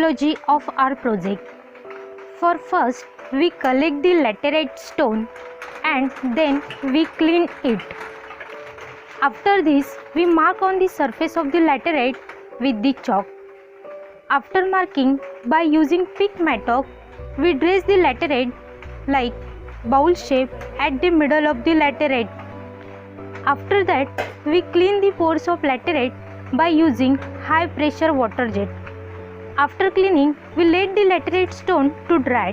methodology of our project. For first, we collect the laterite stone and then we clean it. After this, we mark on the surface of the laterite with the chalk. After marking by using pick mattock, we trace the laterite like bowl shape at the middle of the laterite. After that, we clean the pores of laterite by using high pressure water jet. After cleaning, we let the laterite stone to dry.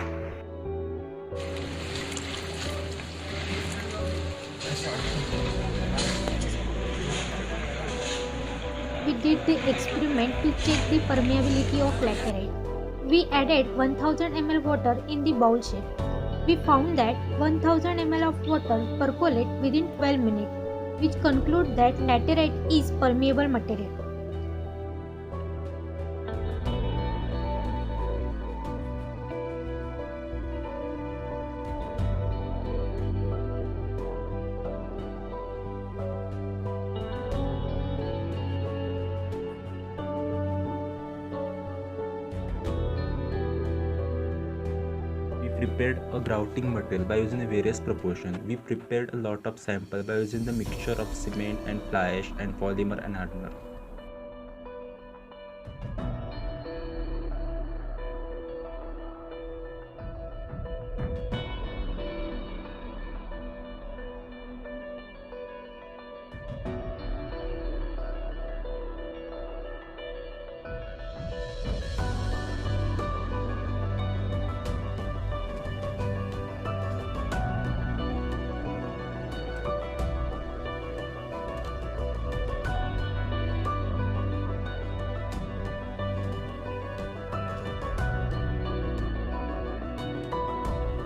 We did the experiment to check the permeability of laterite. We added 1000 ml water in the bowl shape. We found that 1000 ml of water percolate within 12 minutes, which conclude that laterite is permeable material. We prepared a grouting material by using various proportions. We prepared a lot of samples by using the mixture of cement and fly ash and polymer and hardener.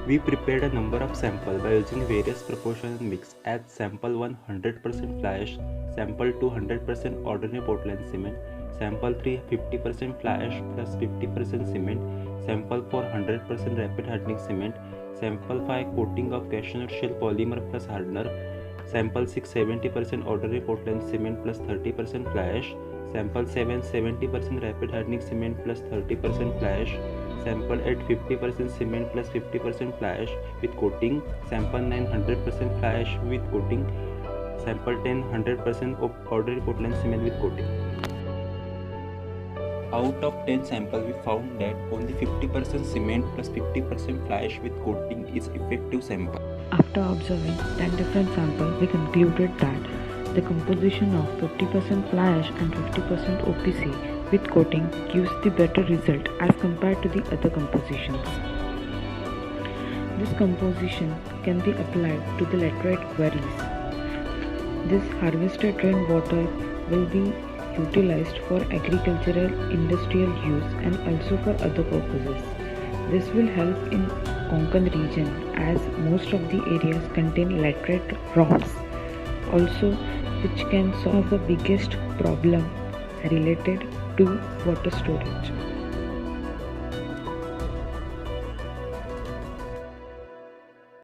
We prepared a number of samples by using various proportions and mix as sample 1 100% fly ash, sample 2 100% ordinary Portland cement, sample 3 50% fly ash plus 50% cement, sample 4 100% rapid hardening cement, sample 5 coating of cashew nut shell polymer plus hardener, sample 6 70% ordinary Portland cement plus 30% fly ash, sample 7 70% rapid hardening cement plus 30% fly ash, sample 8 50% cement plus 50% fly ash with coating, sample 9 100% fly ash with coating, sample 10 100% of ordinary Portland cement with coating. Out of 10 samples, we found that only 50% cement plus 50% fly ash with coating is effective sample. After observing 10 different samples, we concluded that the composition of 50% fly ash and 50% OPC with coating gives the better result as compared to the other compositions. This composition can be applied to the laterite quarries. This harvested rainwater will be utilized for agricultural, industrial use and also for other purposes. This will help in Konkan region as most of the areas contain laterite rocks, also which can solve the biggest problem related to water storage.